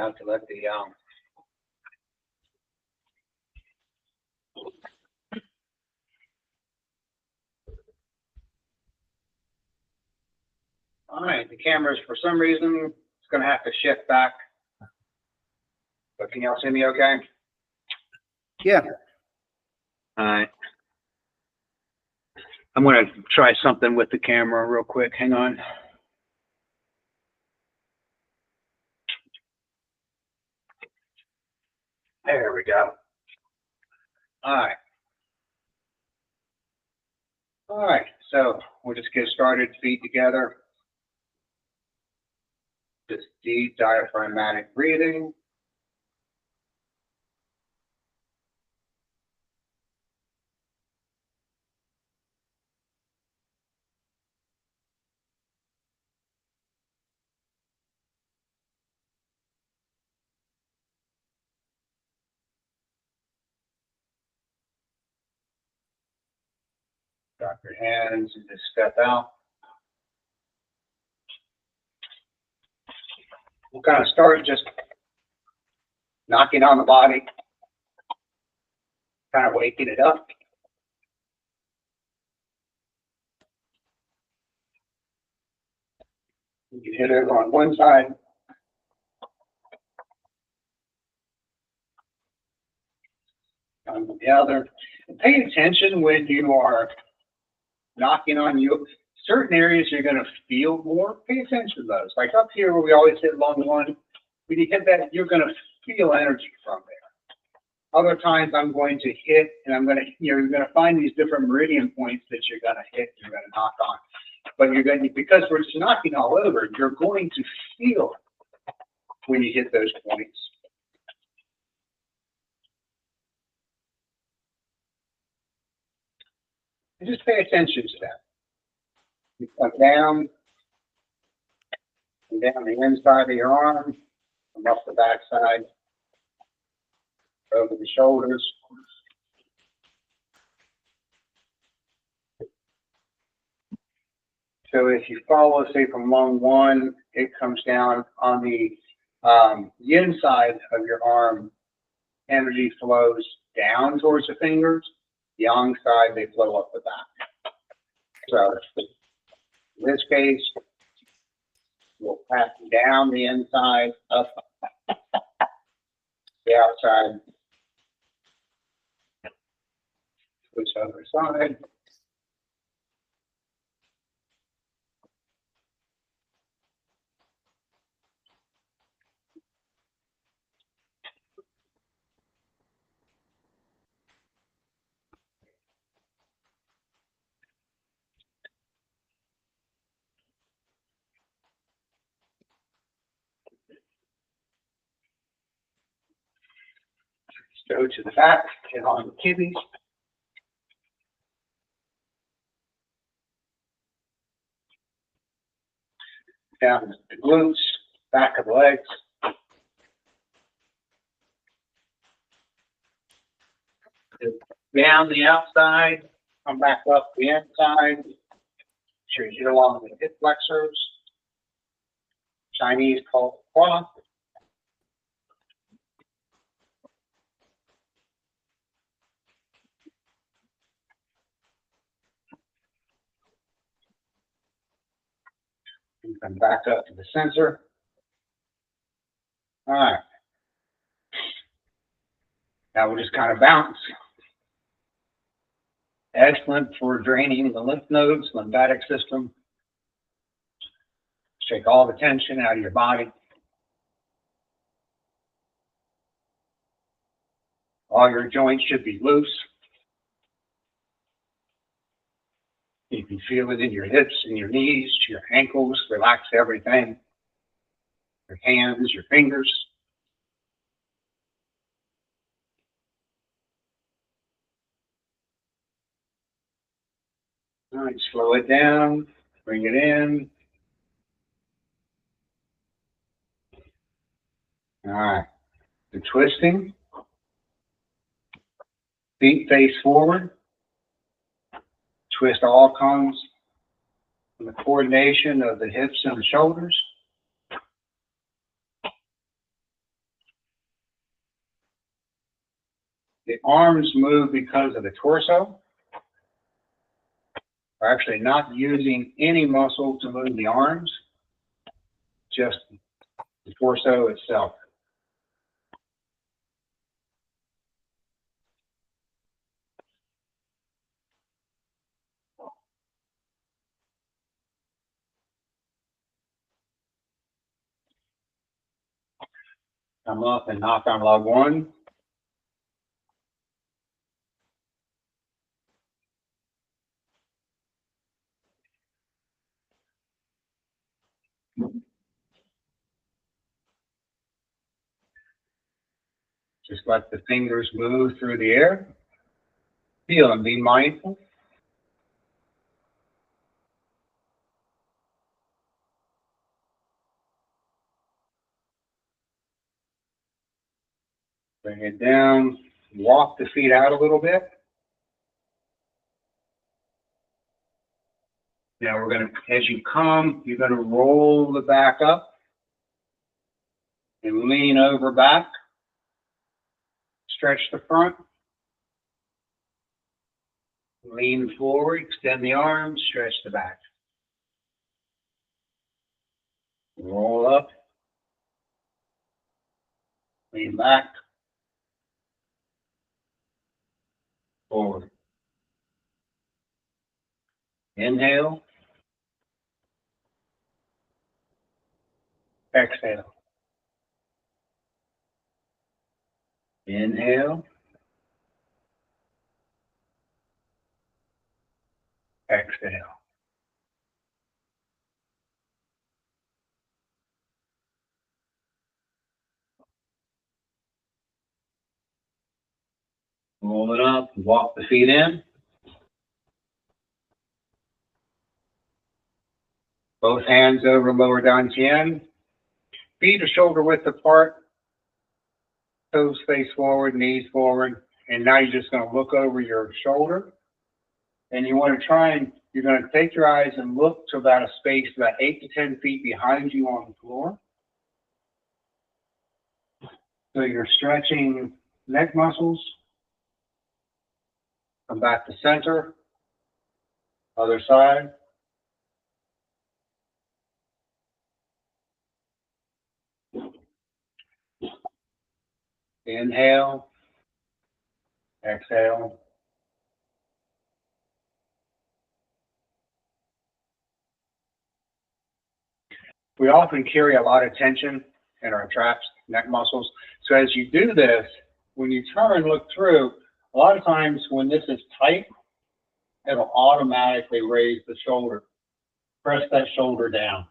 have to let the all right, the camera's for some reason it's going to have to shift back. But can y'all see me okay? Yeah. All right. I'm going to try something with the camera real quick. Hang on. There we go. All right. All right. So we'll just get started. Feet together. Just deep diaphragmatic breathing. Drop your hands and just step out. We'll kind of start just knocking on the body, kind of waking it up. You can hit it on one side. On the other. And pay attention when you are knocking on you. Certain areas you're going to feel more. Pay attention to those. Like up here where we always hit long one. When you hit that, you're going to feel energy from there. Other times I'm going to hit, and I'm going to, you're going to find these different meridian points that you're going to hit, you're going to knock on. But you're going to, because we're just knocking all over, you're going to feel when you hit those points. And just pay attention to that. You come down, and down the inside of your arm, come up the back side, over the shoulders. So if you follow, say, from lung one, it comes down on the inside of your arm. Energy flows down towards the fingers. The yang side, they flow up the back. So in this case, we'll pass down the inside, up the outside, switch other side. Go to the back, get on the kidneys. Down to the glutes, back of the legs. Down the outside, come back up the inside. Sure you get along the hip flexors. Chinese call it quad. And come back up to the center. All right. Now we'll just kind of bounce. Excellent for draining the lymph nodes, lymphatic system. Shake all the tension out of your body. All your joints should be loose. You can feel it in your hips and your knees, your ankles, relax everything. Your hands, your fingers. All right, slow it down, bring it in. All right, the twisting. Feet face forward. Twist all comes from the coordination of the hips and the shoulders. The arms move because of the torso. We're actually not using any muscle to move the arms, just the torso itself. Come up and knock on log 1. Just let the fingers move through the air. Feel and be mindful. Bring it down. Walk the feet out a little bit. Now we're going to, as you come, you're going to roll the back up and lean over back. Stretch the front. Lean forward, extend the arms, stretch the back. Roll up. Lean back. Forward. Inhale. Exhale. Inhale. Exhale. Roll it up. Walk the feet in. Both hands over lower dantian. Feet are shoulder width apart. Toes face forward, knees forward. And now you're just going to look over your shoulder. And you want to try and, you're going to take your eyes and look to about a space about 8 to 10 feet behind you on the floor. So you're stretching neck muscles. Come back to center. Other side. Inhale. Exhale. We often carry a lot of tension in our traps, neck muscles. So as you do this, when you turn and look through, a lot of times when this is tight, it'll automatically raise the shoulder. Press that shoulder down.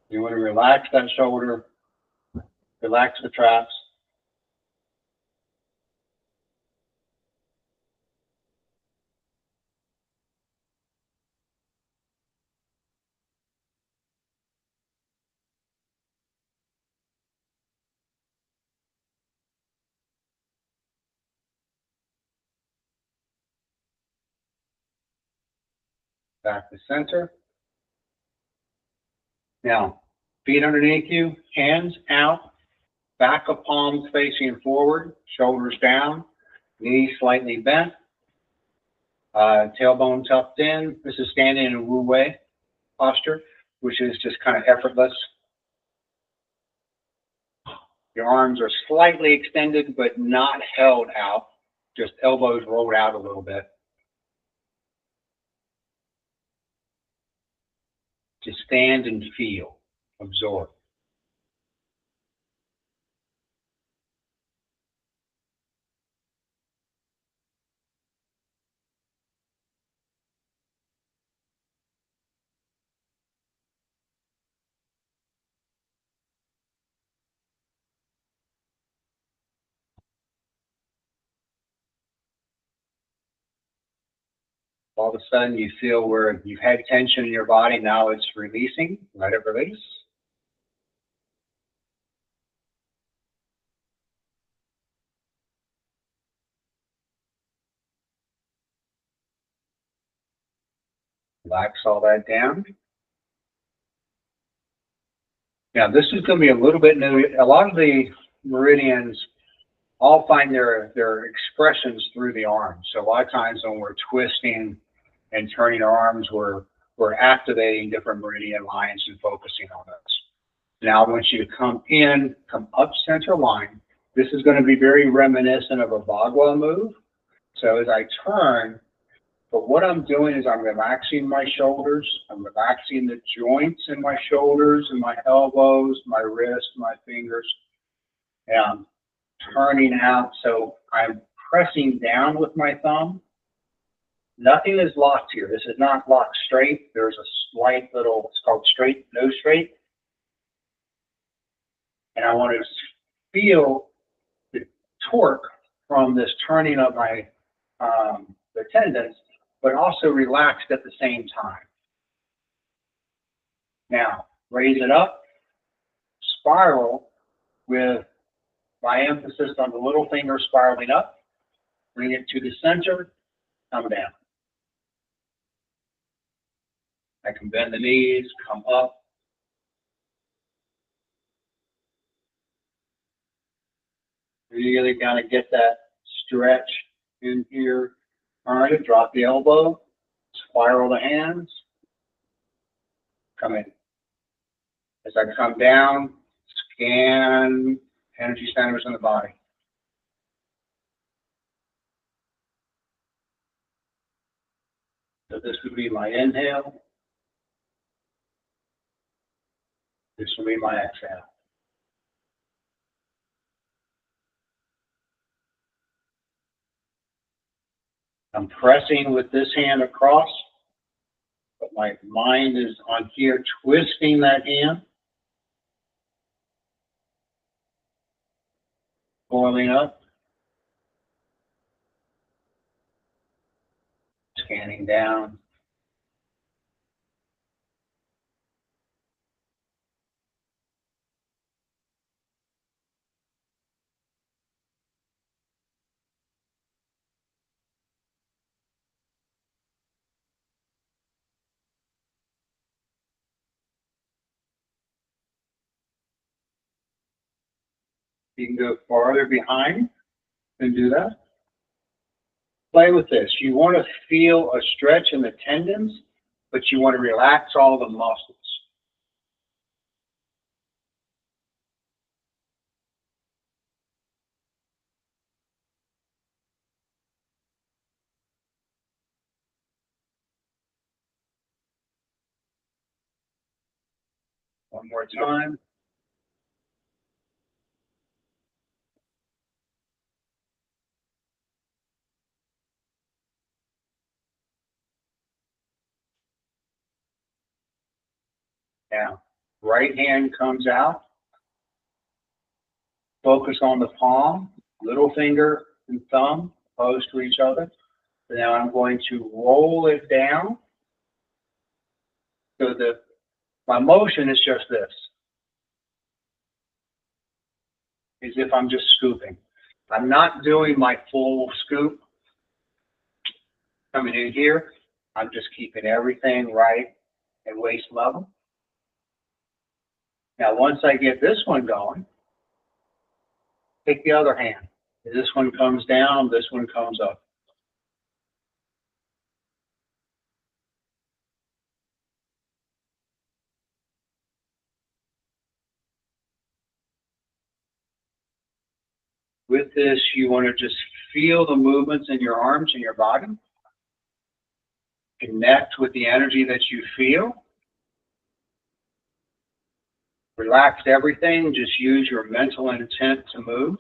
You want to relax that shoulder, relax the traps. Back to center. Now, feet underneath you, hands out, back of palms facing forward, shoulders down, knees slightly bent, tailbone tucked in. This is standing in a Wu Wei posture, which is just kind of effortless. Your arms are slightly extended, but not held out, just elbows rolled out a little bit. Just stand and feel, absorb. All of a sudden you feel where you've had tension in your body, now it's releasing, let it release. Relax all that down. Now this is going to be a little bit new. A lot of the meridians all find their expressions through the arms. So a lot of times when we're twisting and turning our arms, we're activating different meridian lines and focusing on those. Now, I want you to come in, come up center line. This is going to be very reminiscent of a Bagua move. So as I turn, but what I'm doing is I'm relaxing my shoulders. I'm relaxing the joints in my shoulders and my elbows, my wrists, my fingers. And I'm turning out. So I'm pressing down with my thumb. Nothing is locked here. This is not locked straight. There's a slight little, it's called straight, no straight. And I want to feel the torque from this turning of my the tendons, but also relaxed at the same time. Now, raise it up, spiral with my emphasis on the little finger spiraling up, bring it to the center, come down. I can bend the knees, come up. Really kind of get that stretch in here. All right, drop the elbow, spiral the hands, come in. As I come down, scan energy centers in the body. So this would be my inhale. This will be my exhale. I'm pressing with this hand across, but my mind is on here, twisting that hand, coiling up, scanning down. You can go farther behind and do that. Play with this. You want to feel a stretch in the tendons, but you want to relax all the muscles. One more time. Now, right hand comes out. Focus on the palm, little finger and thumb opposed to each other. So now I'm going to roll it down. So my motion is just this. As if I'm just scooping. I'm not doing my full scoop. Coming in here, I'm just keeping everything right at waist level. Now, once I get this one going, take the other hand. This one comes down, this one comes up. With this, you want to just feel the movements in your arms and your body. Connect with the energy that you feel. Relax everything. Just use your mental intent to move.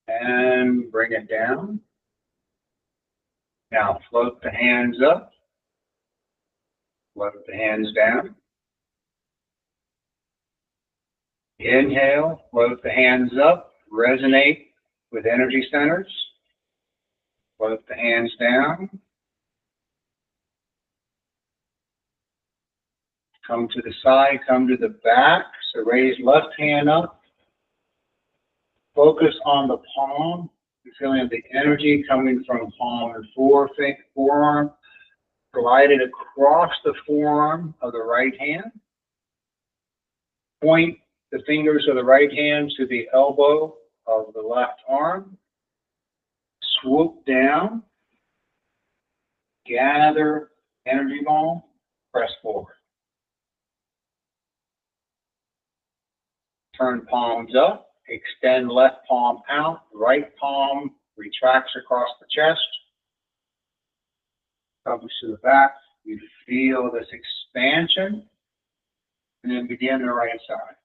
And bring it down. Now float the hands up. Float the hands down. Inhale, float the hands up. Resonate with energy centers. Float the hands down. Come to the side, come to the back. So raise left hand up. Focus on the palm. You're feeling the energy coming from palm and forearm. Glide it across the forearm of the right hand. Point the fingers of the right hand to the elbow of the left arm. Swoop down. Gather energy ball. Press forward. Turn palms up. Extend left palm out. Right palm retracts across the chest. Comes to the back. You feel this expansion. And then begin the right side.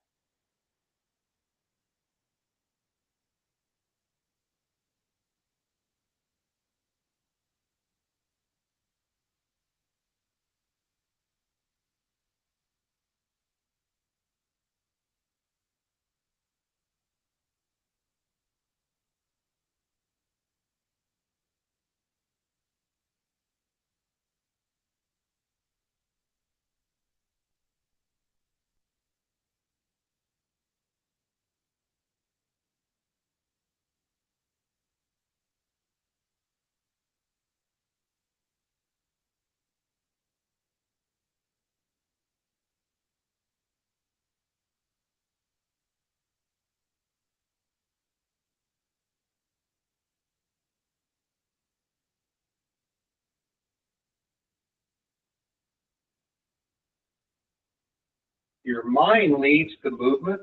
Your mind leads the movement.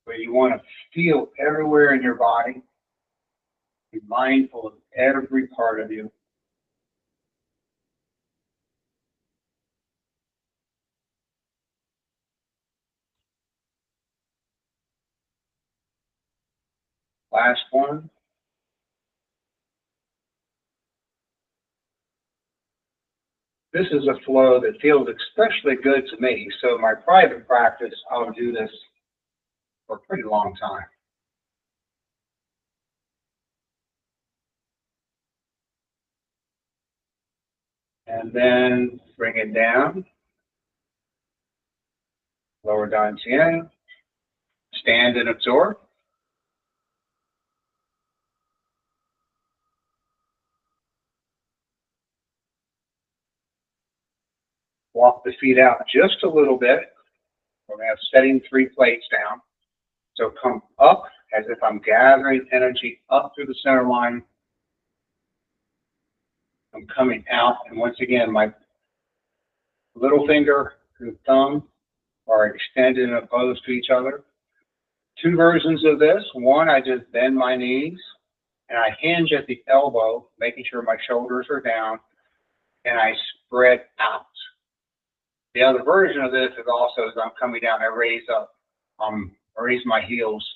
But you want to feel everywhere in your body. Be mindful of every part of you. Last one. This is a flow that feels especially good to me. So in my private practice, I'll do this for a pretty long time. And then bring it down. Lower dantian. Stand and absorb. Walk the feet out just a little bit. We're going to have setting 3 plates down. So come up as if I'm gathering energy up through the center line. I'm coming out, and once again, my little finger and thumb are extended and opposed to each other. 2 versions of this. One, I just bend my knees, and I hinge at the elbow, making sure my shoulders are down, and I spread out. The other version of this is also as I'm coming down, I raise up, I raise my heels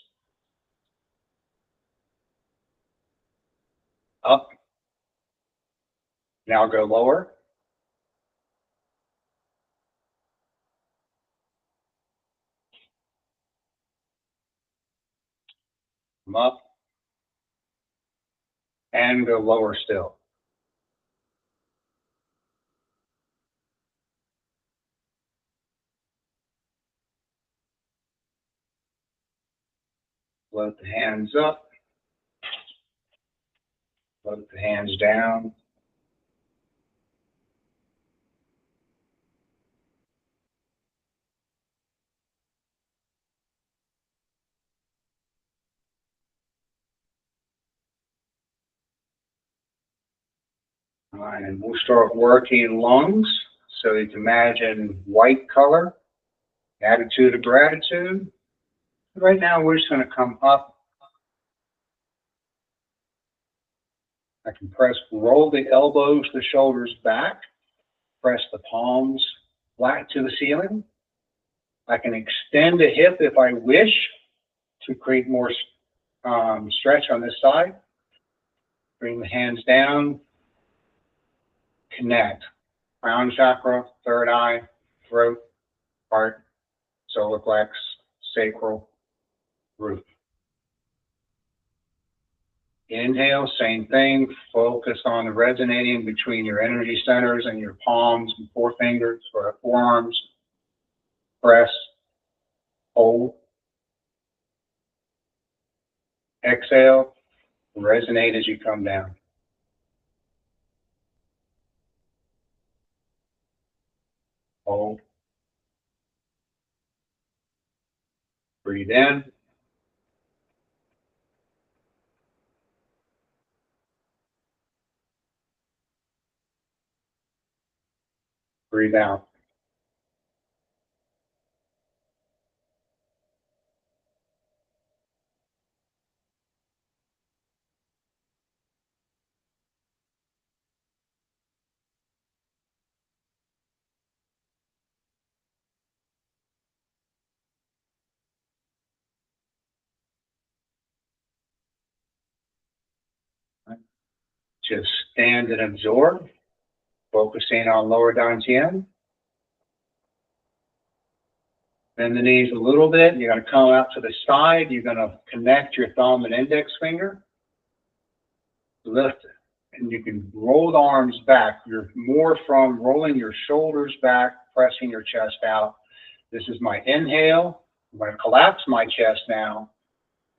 up. Now go lower. Come up. And go lower still. Float the hands up. Float the hands down. And we'll start working lungs. So you can imagine white color, attitude of gratitude. Right now, we're just going to come up. I can roll the elbows, the shoulders back, press the palms flat to the ceiling. I can extend the hip if I wish to create more stretch on this side. Bring the hands down. Connect. Crown chakra, third eye, throat, heart, solar plex, sacral, root. Inhale, same thing. Focus on resonating between your energy centers and your palms and forefingers or forearms. Press, hold. Exhale, resonate as you come down. Hold. Breathe in. Breathe out. Just stand and absorb, focusing on lower dantian. Bend the knees a little bit. You're going to come out to the side. You're going to connect your thumb and index finger. Lift, and you can roll the arms back. You're more from rolling your shoulders back, pressing your chest out. This is my inhale. I'm going to collapse my chest now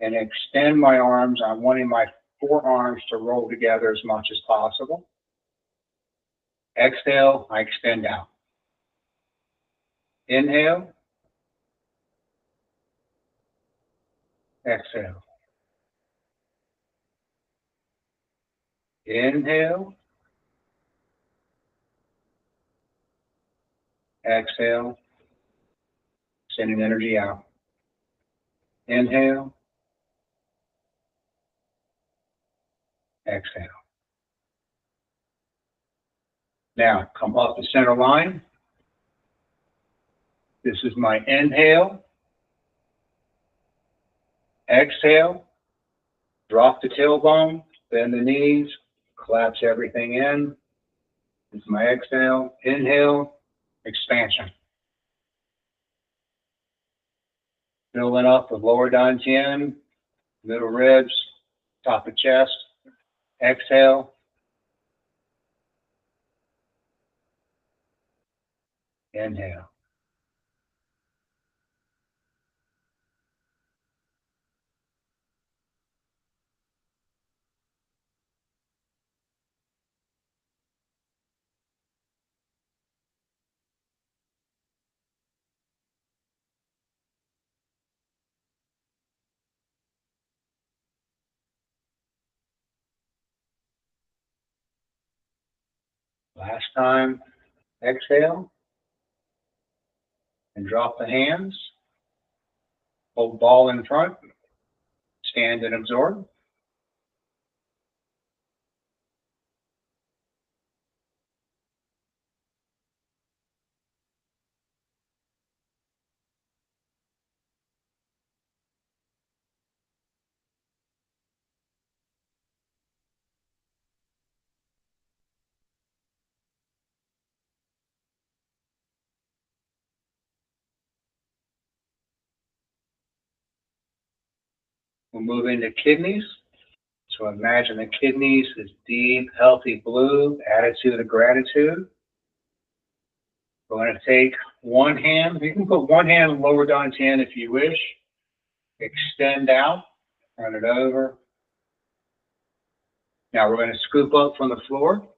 and extend my arms. I'm wanting my forearms to roll together as much as possible. Exhale, I extend out. Inhale. Exhale. Inhale. Exhale. Sending energy out. Inhale. Exhale. Now, come up the center line. This is my inhale. Exhale. Drop the tailbone. Bend the knees. Collapse everything in. This is my exhale. Inhale. Expansion. Filling up with lower dantian, middle ribs, top of chest. Exhale. Inhale. Last time. Exhale. And drop the hands. Hold ball in front. Stand and absorb. We'll move into kidneys. So imagine the kidneys is deep, healthy blue, attitude of gratitude. We're going to take one hand. You can put one hand on lower dantian if you wish. Extend out, turn it over. Now we're going to scoop up from the floor.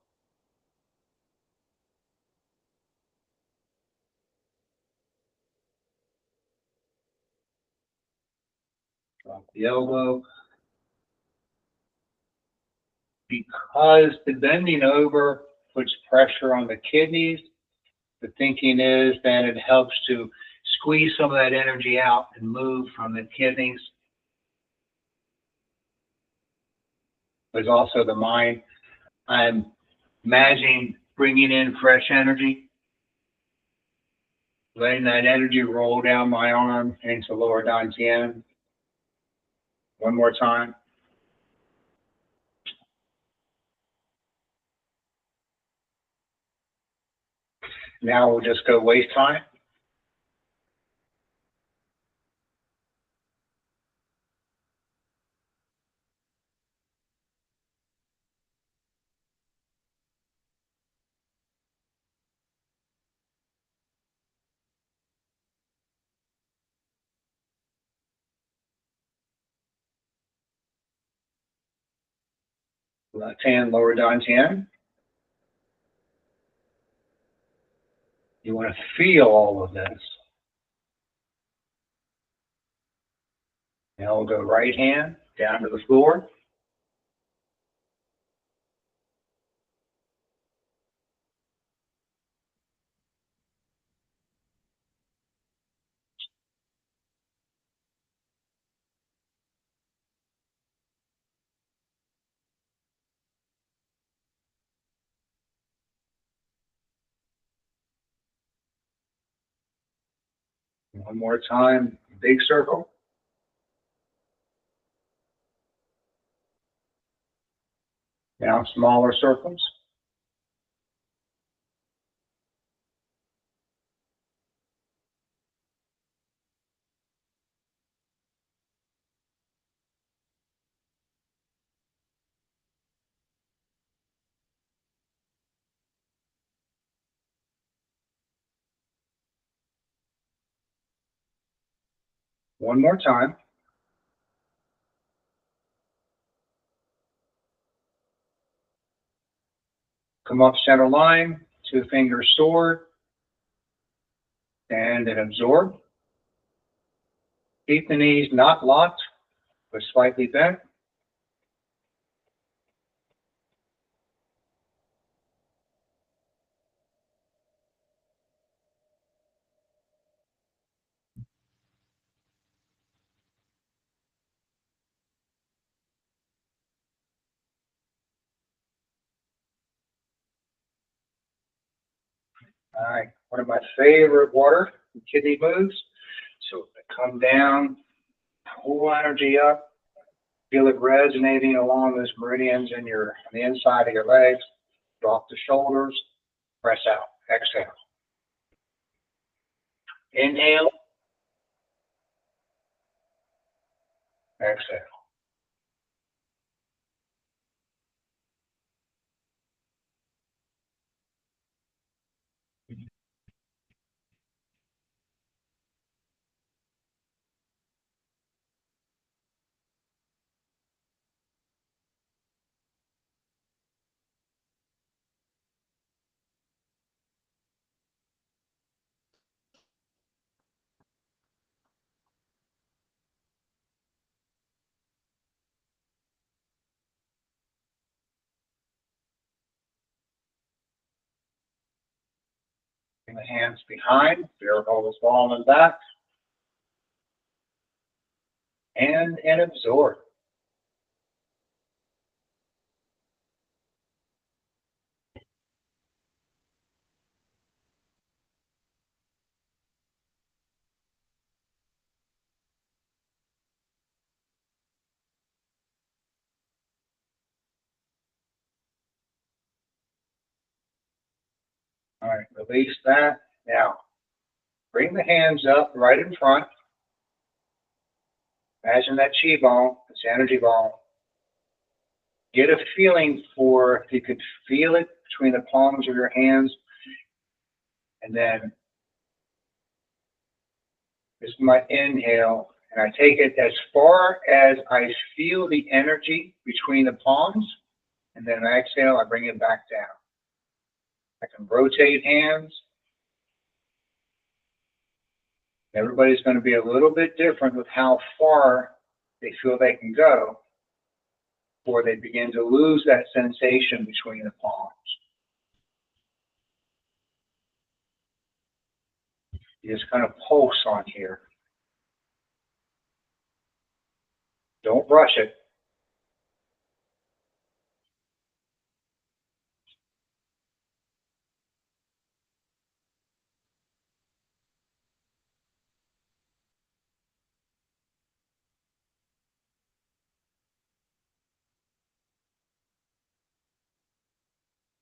Drop the elbow. Because the bending over puts pressure on the kidneys, the thinking is that it helps to squeeze some of that energy out and move from the kidneys. There's also the mind. I'm imagining bringing in fresh energy, letting that energy roll down my arm into lower dantian. One more time. Now we'll just go waist high. Left hand lower dantian. You want to feel all of this. Now we'll go right hand down to the floor. One more time, big circle. Now smaller circles. One more time. Come up center line, 2 fingers sword, and then absorb. Keep the knees not locked, but slightly bent. All right, one of my favorite water and kidney moves. So come down, pull energy up, feel it resonating along those meridians in on the inside of your legs. Drop the shoulders, press out, exhale. Inhale, exhale. Bring the hands behind, bear pelvis ball in the back, and absorb. All right, release that. Now, bring the hands up right in front. Imagine that Qigong, this energy ball. Get a feeling for, if you could feel it between the palms of your hands, and then this is my inhale, and I take it as far as I feel the energy between the palms, and then I exhale, I bring it back down. I can rotate hands. Everybody's going to be a little bit different with how far they feel they can go before they begin to lose that sensation between the palms. You just kind of pulse on here. Don't rush it.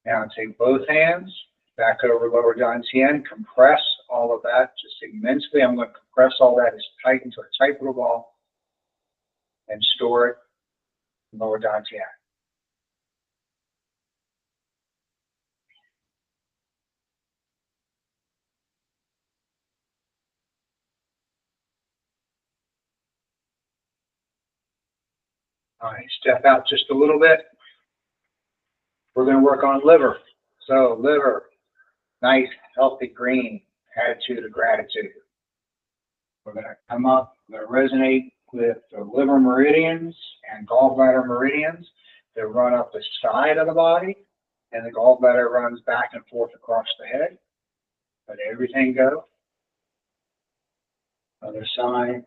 Now take both hands back over lower dantian, compress all of that just immensely. I'm going to compress all that as tight into a tight little ball and store it in lower dantian. All right, step out just a little bit. We're going to work on liver. So liver, nice, healthy green, attitude of gratitude. We're going to come up, we're going to resonate with the liver meridians and gallbladder meridians that run up the side of the body, and the gallbladder runs back and forth across the head. Let everything go. Other side.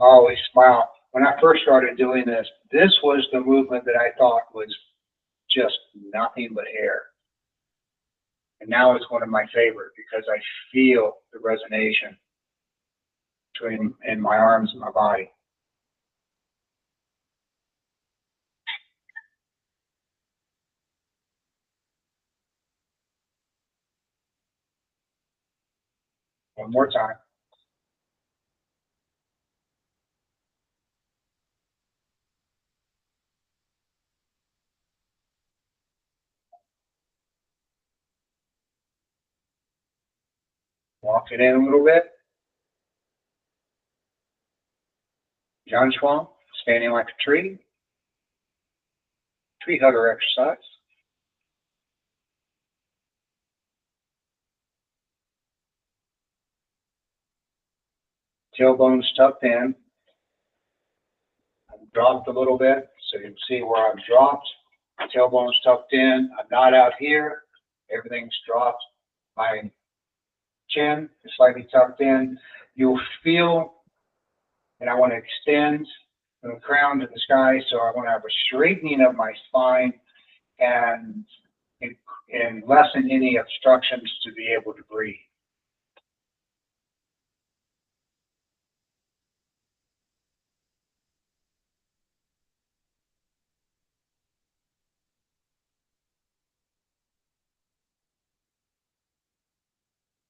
Always smile. When I first started doing this, this was the movement that I thought was just nothing but air. And now it's one of my favorite because I feel the resonation between in my arms and my body. One more time. Walk it in a little bit. John Schwam, standing like a tree. Tree hugger exercise. Tailbones tucked in. I'm dropped a little bit, so you can see where I've dropped. Tailbones tucked in. I'm not out here. Everything's dropped. My chin is slightly tucked in. You'll feel, and I want to extend from the crown to the sky, so I want to have a straightening of my spine and lessen any obstructions to be able to breathe.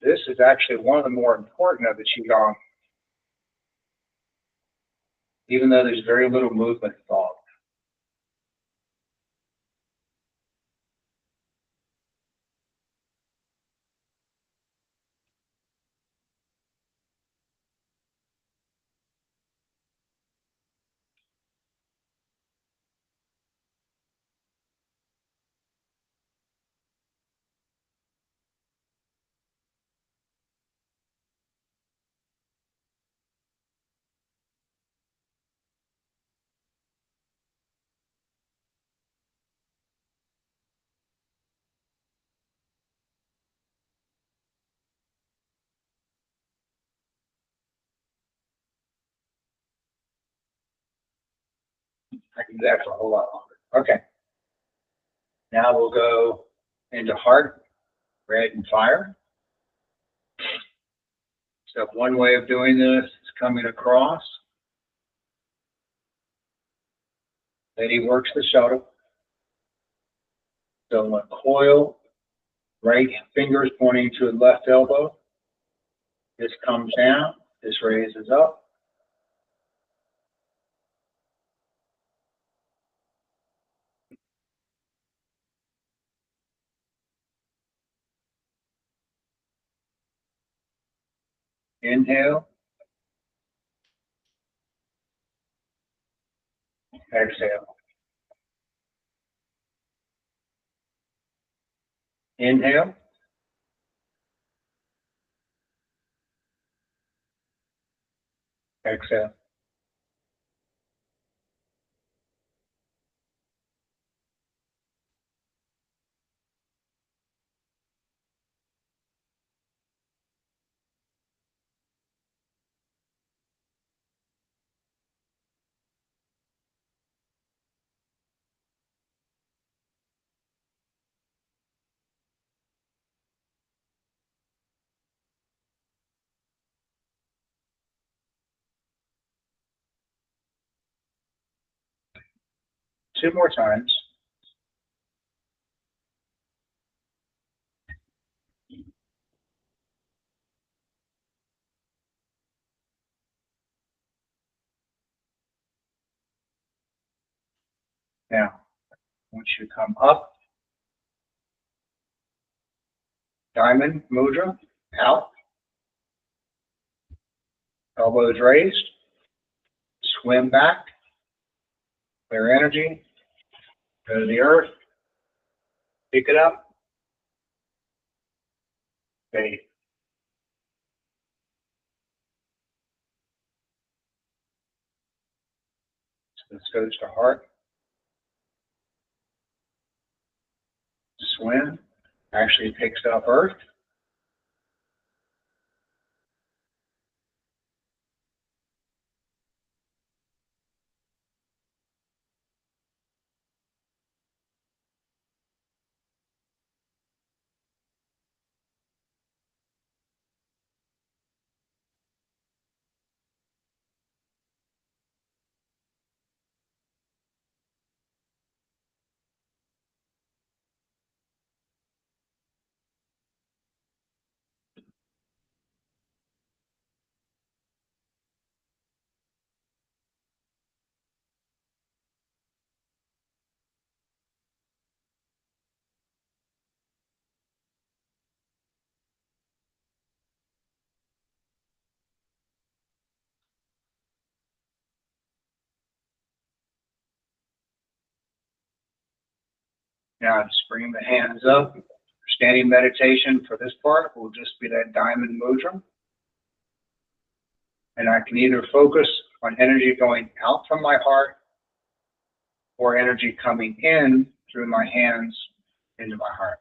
This is actually one of the more important of the Qigong, even though there's very little movement involved. I can do that for a whole lot longer. Okay. Now we'll go into heart, red, and fire. So one way of doing this is coming across. Then he works the shuttle. So a coil, right fingers pointing to the left elbow. This comes down, this raises up. Inhale, exhale. Inhale, exhale. 2 more times. Now, once you come up, diamond mudra, out, elbows raised, swim back, clear energy, go to the earth, pick it up, fade. So this goes to heart, swim, actually picks up earth. Now just bring the hands up. Standing meditation for this part will just be that diamond mudra. And I can either focus on energy going out from my heart or energy coming in through my hands into my heart.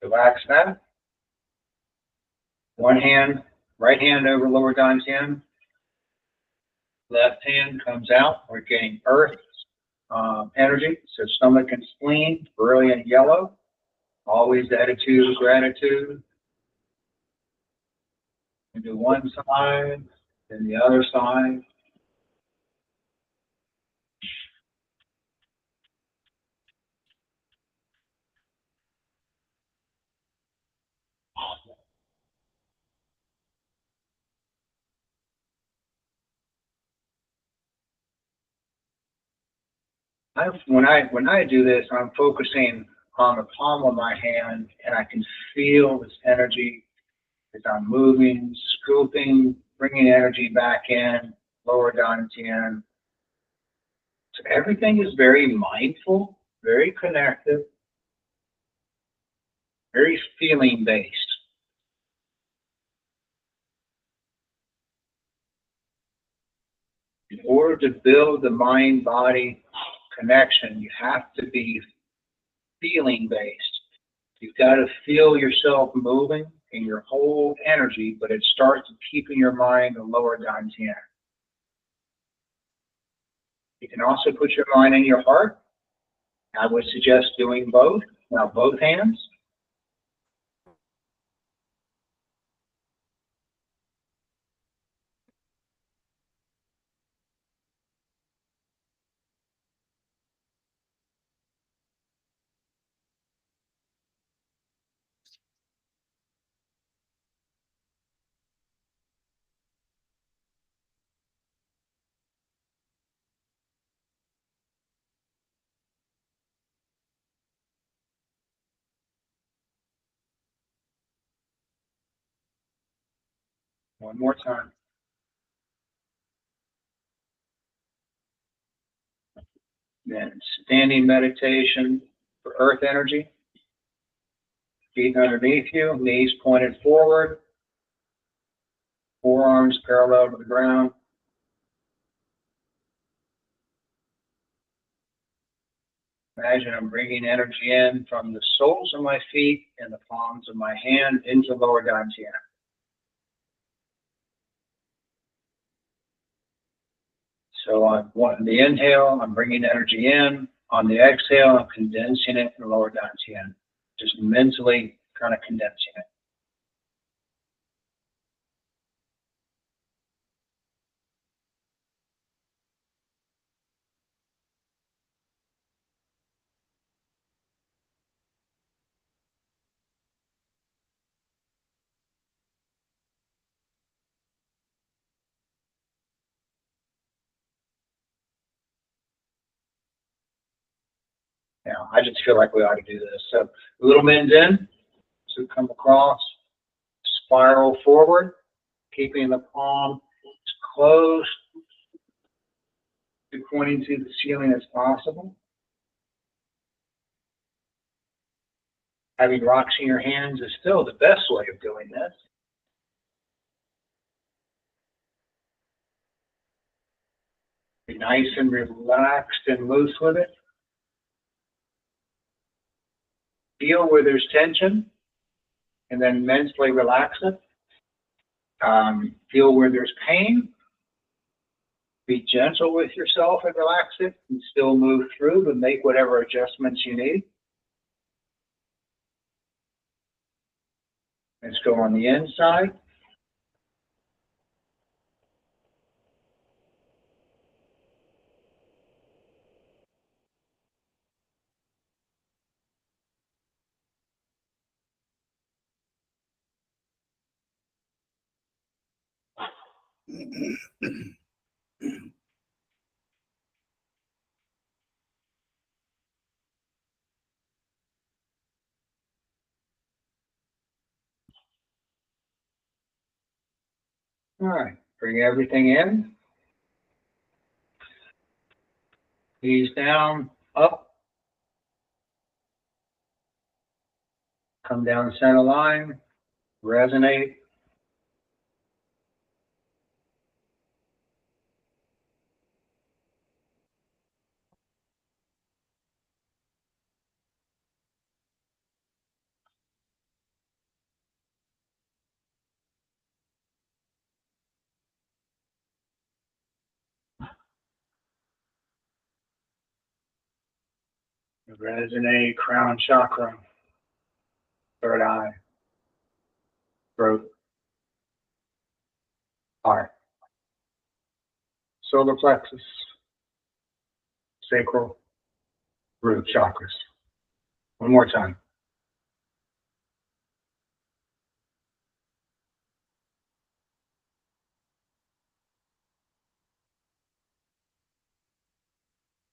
Relax that. One hand, right hand over lower dantian. Left hand comes out. We're getting earth energy. So stomach and spleen, brilliant yellow. Always attitude, gratitude. And do one side, then the other side. When I do this, I'm focusing on the palm of my hand, and I can feel this energy as I'm moving, scooping, bringing energy back in, lower dantian. So everything is very mindful, very connected, very feeling based. In order to build the mind-body connection, you have to be feeling based. You've got to feel yourself moving in your whole energy, but it starts with keeping your mind in lower dantian. You can also put your mind in your heart. I would suggest doing both. Now, both hands. One more time. Then standing meditation for earth energy. Feet underneath you, knees pointed forward, forearms parallel to the ground. Imagine I'm bringing energy in from the soles of my feet and the palms of my hand into lower dantian. So on the inhale, I'm bringing energy in. On the exhale, I'm condensing it in lower dantian. Just mentally kind of condensing it. Now, I just feel like we ought to do this. So little men's in, so come across, spiral forward, keeping the palm as close to pointing to the ceiling as possible. Having rocks in your hands is still the best way of doing this. Be nice and relaxed and loose with it. Feel where there's tension and then mentally relax it. Feel where there's pain. Be gentle with yourself and relax it and still move through, but make whatever adjustments you need. Let's go on the inside. All right, bring everything in. Knees down, up. Come down center line, resonate. Resonate, crown chakra, third eye, throat, heart, solar plexus, sacral, root chakras. One more time.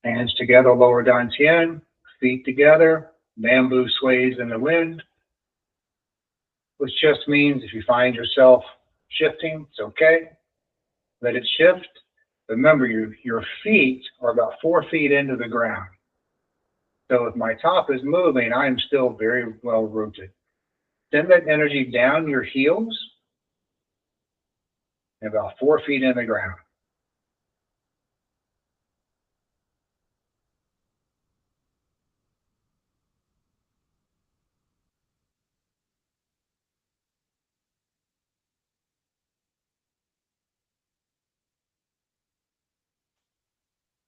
Hands together, lower dantian, feet together, bamboo sways in the wind. Which just means if you find yourself shifting, it's okay. Let it shift. Remember, your feet are about 4 feet into the ground. So if my top is moving, I am still very well rooted. Send that energy down your heels and about 4 feet in the ground.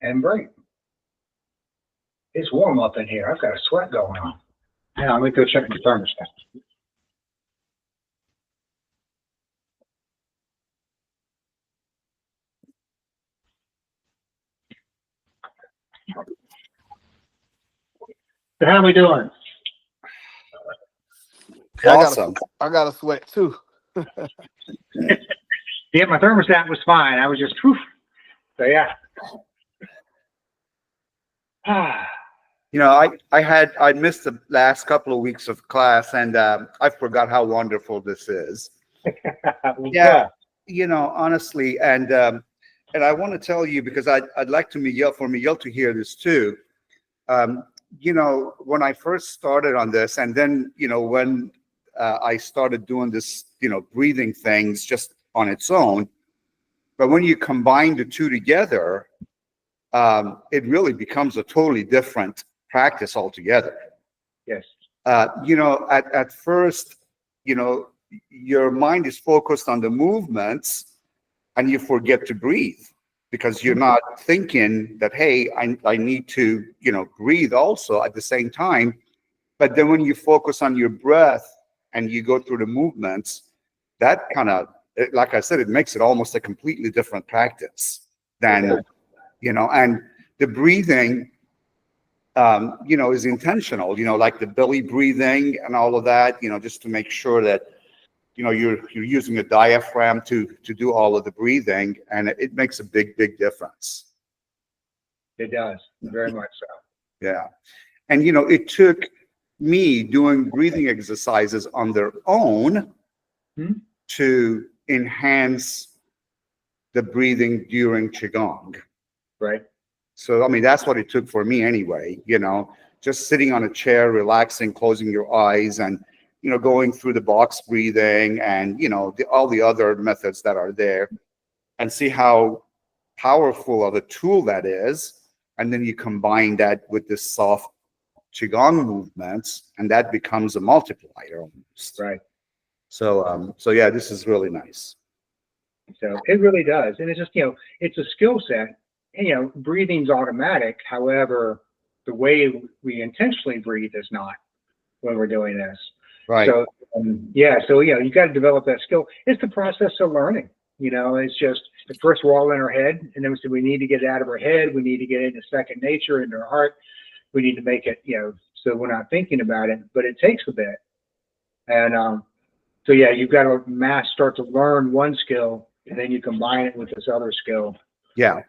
And break. It's warm up in here. I've got a sweat going on. Yeah, let me go check my thermostat. So how are we doing? Yeah, Awesome. I got a sweat too. Yeah, my thermostat was fine. I was just, whew. So yeah. You know, I missed the last couple of weeks of class, and I forgot how wonderful this is. Yeah, you know, honestly, and I want to tell you because I'd like to Miguel to hear this too. You know, when I first started on this, and then when I started doing this, breathing things just on its own, but when you combine the two together, it really becomes a totally different practice altogether. Yes. At first, your mind is focused on the movements and you forget to breathe because you're not thinking that, hey, I need to, breathe also at the same time. But then when you focus on your breath and you go through the movements, that kind of, like I said, it makes it almost a completely different practice than, and the breathing, is intentional, like the belly breathing and all of that, just to make sure that, you're using a diaphragm to do all of the breathing, and it makes a big, big difference. It does, very much so. Yeah. And, it took me doing breathing exercises on their own to enhance the breathing during Qigong. Right. So, I mean, that's what it took for me anyway, just sitting on a chair, relaxing, closing your eyes, and, going through the box breathing and, all the other methods that are there, and see how powerful of a tool that is. And then you combine that with the soft Qigong movements, and that becomes a multiplier almost. Right. So, yeah, this is really nice. So it really does. And it's just, it's a skill set. And, breathing's automatic. However, the way we intentionally breathe is not when we're doing this. Right. So, you got to develop that skill. It's the process of learning. It's just, at first we're all in our head, and then we said we need to get it out of our head. We need to get into second nature, into our heart. We need to make it, so we're not thinking about it, but it takes a bit. And you've got to start to learn one skill, and then you combine it with this other skill. Yeah.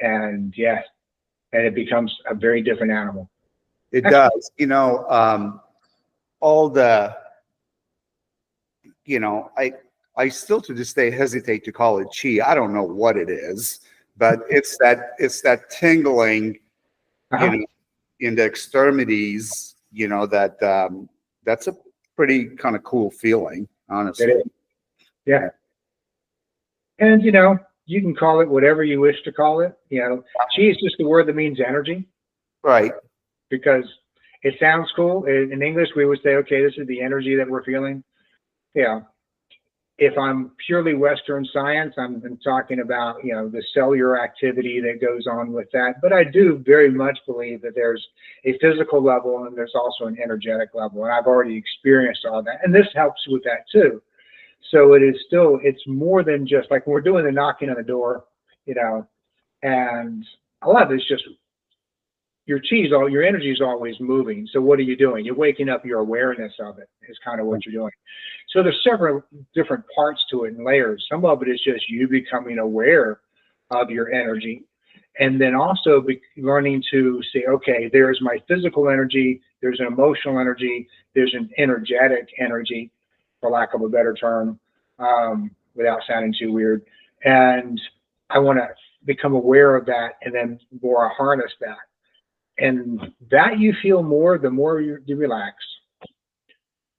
And it becomes a very different animal. It does. All the, I still to this day hesitate to call it chi. I don't know what it is, but it's that tingling, in the extremities, that's a pretty kind of cool feeling, honestly. It is. Yeah. And, you can call it whatever you wish to call it. Chi is just the word that means energy. Right. Because it sounds cool. In English, we would say, okay, this is the energy that we're feeling. Yeah. If I'm purely Western science, I'm talking about, the cellular activity that goes on with that. But I do very much believe that there's a physical level and there's also an energetic level. And I've already experienced all that. And this helps with that too. So it's more than just like when we're doing the knocking on the door, and a lot of it's just your energy is always moving. So what are you doing? You're waking up your awareness of it is kind of what you're doing. So there's several different parts to it and layers. Some of it is just you becoming aware of your energy, and then also learning to say, okay, there's my physical energy, there's an emotional energy, there's an energetic energy, for lack of a better term, without sounding too weird. And I want to become aware of that, and then more harness that. And that you feel more, the more you relax.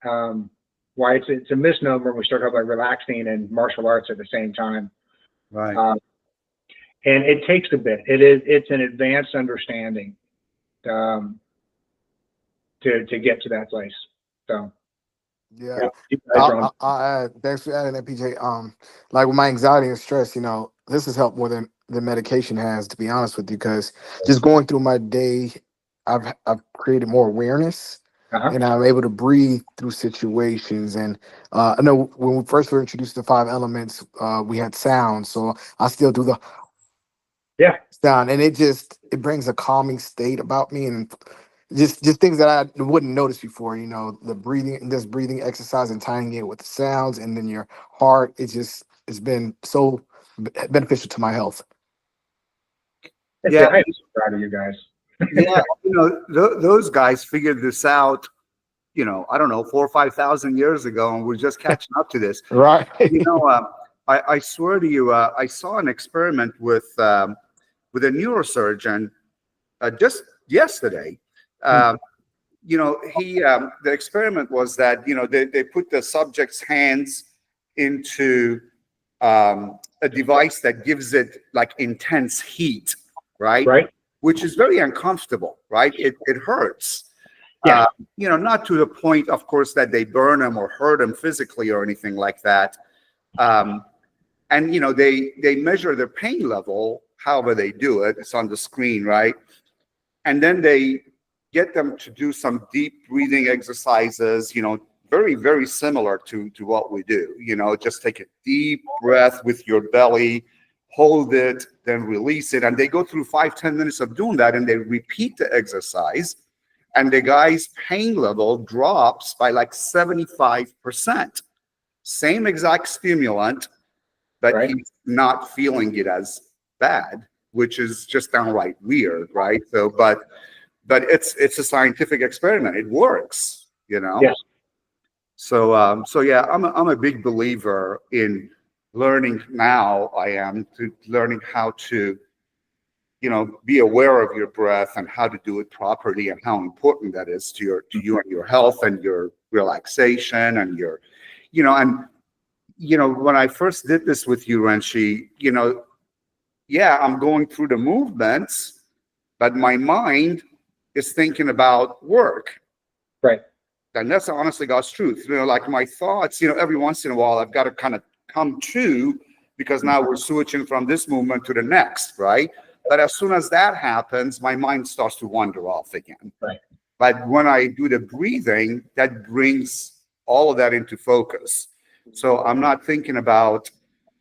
Why it's a misnomer when we start talking about relaxing and martial arts at the same time. Right. And it takes a bit. It's an advanced understanding to get to that place. So yeah. Thanks for adding that, PJ. Like with my anxiety and stress, this has helped more than the medication has, to be honest with you, because just going through my day, I've created more awareness, and I'm able to breathe through situations. And I know when we first were introduced to 5 elements, we had sound, so I still do the sound, and it brings a calming state about me, and just things that I wouldn't notice before. The breathing exercise and tying it with the sounds, and then your heart. It's been so beneficial to my health. Yeah, I'm so proud of you guys. Yeah, those guys figured this out, I don't know, 4,000 or 5,000 years ago, and we're just catching up to this. Right. I swear to you, I saw an experiment with a neurosurgeon just yesterday. The experiment was that, they put the subject's hands into a device that gives it like intense heat, right? Right. which is very uncomfortable, right? It hurts. Yeah. Not to the point, of course, that they burn them or hurt them physically or anything like that. And they measure their pain level, however they do it. It's on the screen, right? And then they get them to do some deep breathing exercises, very, very similar to what we do. Just take a deep breath with your belly, hold it, then release it. And they go through 5-10 minutes of doing that, and they repeat the exercise. And the guy's pain level drops by like 75%. Same exact stimulant, but Right. he's not feeling it as bad, which is just downright weird, right? So, but it's a scientific experiment. It works, Yes. So yeah, I'm a big believer in learning now. I am learning how to, be aware of your breath and how to do it properly, and how important that is to you and your health and your relaxation and your, when I first did this with you, Renshi, yeah, I'm going through the movements, but my mind is thinking about work. Right. And that's honestly God's truth. Like my thoughts, every once in a while, I've got to kind of come to, because now we're switching from this movement to the next, right? But as soon as that happens, my mind starts to wander off again. Right. But when I do the breathing, that brings all of that into focus. So I'm not thinking about,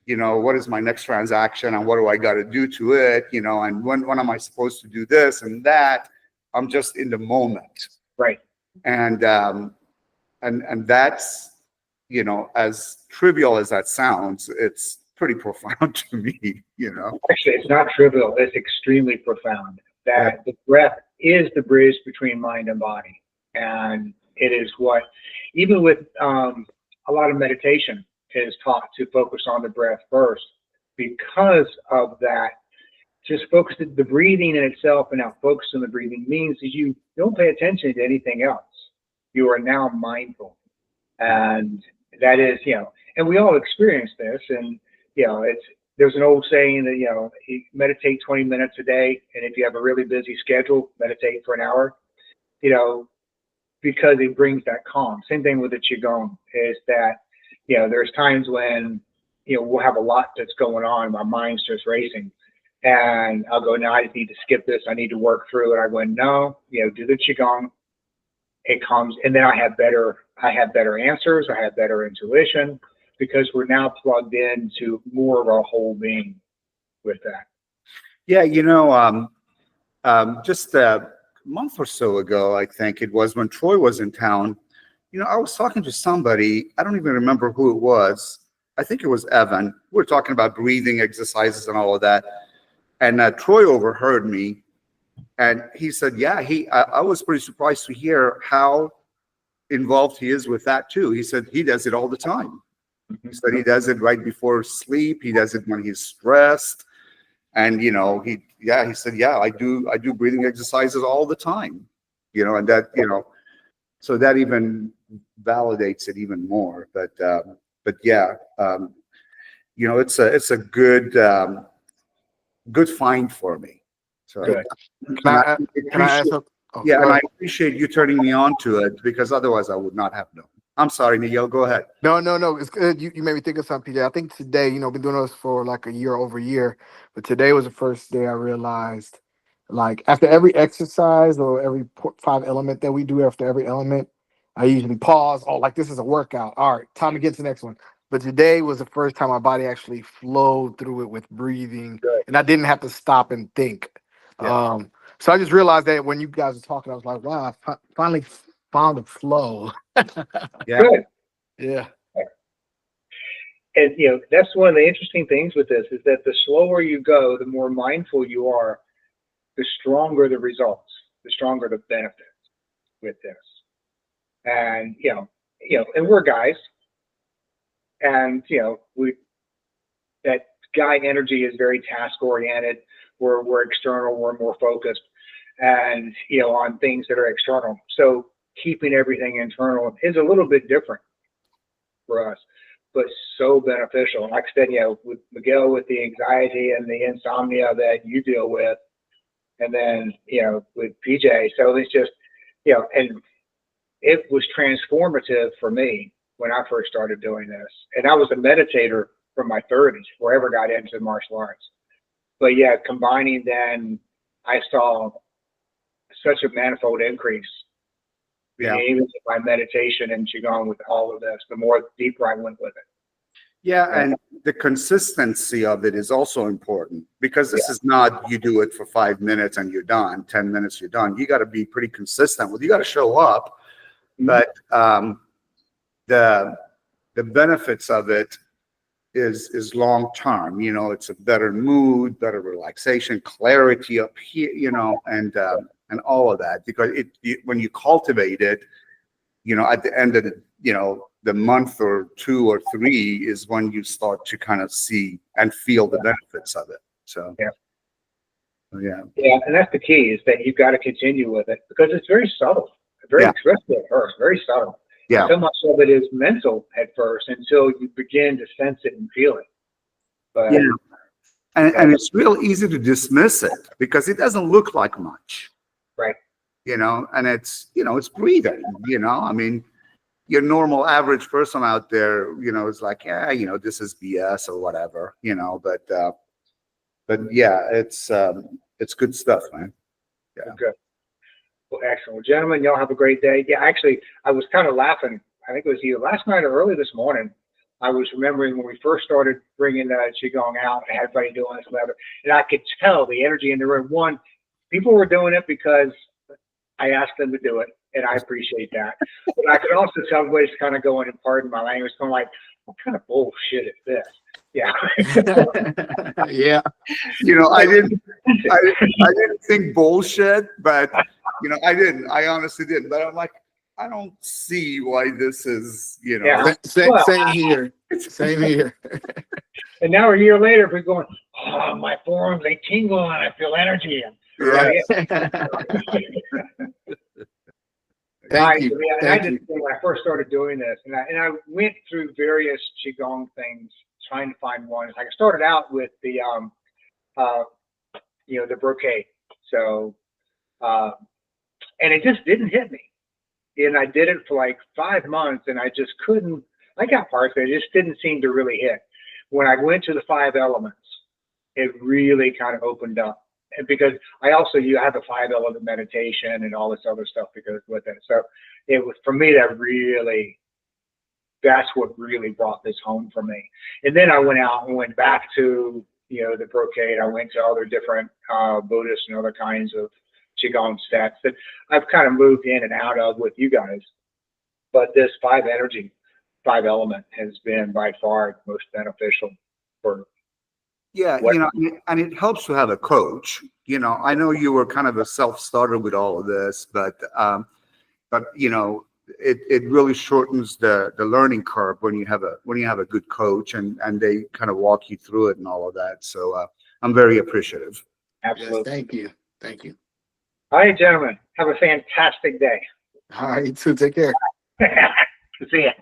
what is my next transaction and what do I got to do to it, and when am I supposed to do this and that? I'm just in the moment. Right. And that's, as trivial as that sounds, it's pretty profound to me, Actually, it's not trivial. It's extremely profound. That the breath is the bridge between mind and body. And it is what, even with a lot of meditation is taught to focus on the breath first, because of that. Just focus the breathing in itself, and now focus on the breathing means that you don't pay attention to anything else. You are now mindful. And that is, and we all experience this. And, there's an old saying that, you meditate 20 minutes a day. And if you have a really busy schedule, meditate for an hour, because it brings that calm. Same thing with the Qigong is that, there's times when, we'll have a lot that's going on. My mind's just racing. And I'll go, no, I just need to skip this. I need to work through it. I go, no, do the Qigong. It comes, and then I have better answers. I have better intuition, because we're now plugged into more of our whole being with that. Yeah, just a month or so ago, I think it was, when Troy was in town, I was talking to somebody, I don't even remember who it was. I think it was Evan. We were talking about breathing exercises and all of that. And Troy overheard me, and he said, yeah, I was pretty surprised to hear how involved he is with that too. He said he does it all the time. He said he does it right before sleep. He does it when he's stressed. And, he said, yeah, I do breathing exercises all the time, and that, so that even validates it even more. But yeah, it's a good find for me. So Good. Can I ask? Yeah, and I appreciate you turning me on to it, because otherwise I would not have known. I'm sorry, Miguel, go ahead. No, it's good. You made me think of something, PJ. I think today, been doing this for like over a year, but today was the first day I realized, like, after every exercise or every 5 element that we do, after every element, I usually pause. Oh, like, this is a workout. All right, time to get to the next one. But today was the first time my body actually flowed through it with breathing, and I didn't have to stop and think. Yeah. So I just realized that when you guys were talking, I was like, wow, I finally found a flow. Yeah. Good. Yeah. And, that's one of the interesting things with this, is that the slower you go, the more mindful you are, the stronger the results, the stronger the benefits with this. And, and we're guys, and, that guy energy is very task oriented. We're external, we're more focused, and, on things that are external. So keeping everything internal is a little bit different for us, but so beneficial. Like I said, with Miguel, with the anxiety and the insomnia that you deal with, and then, with PJ. So it's just, and it was transformative for me when I first started doing this. And I was a meditator from my 30s before I ever got into martial arts. But yeah, combining then, I saw such a manifold increase. Even with my meditation and Qigong with all of this, the more deeper I went with it. Yeah, and the consistency of it is also important, because this is not you do it for 5 minutes and you're done, 10 minutes you're done. You got to be pretty consistent with. You got to show up, but the benefits of it is long term. It's a better mood, better relaxation, clarity up here, and all of that, because when you cultivate it, at the end of the month or 2 or 3 is when you start to kind of see and feel the benefits of it. So yeah, and that's the key, is that you've got to continue with it, because it's very subtle, very expressive at first, very subtle. Yeah. So much of it is mental at first until you begin to sense it and feel it. But, and it's real easy to dismiss it because it doesn't look like much. Right. And it's, it's breathing, I mean, your normal average person out there, is like, this is BS or whatever, but yeah, it's good stuff, man. Yeah. Good. Well, excellent. Well, gentlemen, y'all have a great day. Yeah, actually, I was kind of laughing. I think it was either last night or early this morning. I was remembering when we first started bringing Qigong out and everybody doing this, whatever, and I could tell the energy in the room. One, people were doing it because I asked them to do it, and I appreciate that. But I could also tell everybody's kind of going, and pardon my language, going like, what kind of bullshit is this? Yeah. Yeah. I didn't think bullshit, but I honestly didn't. But I'm like, I don't see why this is, Same here. Same here. And now a year later, we're going, oh, my forearms, they tingle and I feel energy. Right. Thank you. I just, when I first started doing this, and I went through various Qigong things, trying to find one. Like I started out with the, the brocade. So, and it just didn't hit me. And I did it for like 5 months, and I just couldn't. I got parts that it just didn't seem to really hit. When I went to the 5 elements, it really kind of opened up. And because you have the 5 element meditation and all this other stuff that goes with it. So it was, for me, that's what really brought this home for me. And then I went out and went back to, the brocade. I went to other different Buddhist and other kinds of Qigong sets that I've kind of moved in and out of with you guys. But this 5 element has been by far most beneficial for. Yeah, and it helps to have a coach. I know you were kind of a self-starter with all of this, but it really shortens the learning curve when you have a good coach and they kind of walk you through it and all of that. So I'm very appreciative. Absolutely. Yes, thank you. All right, gentlemen, have a fantastic day. All right, you too. Take care. See ya.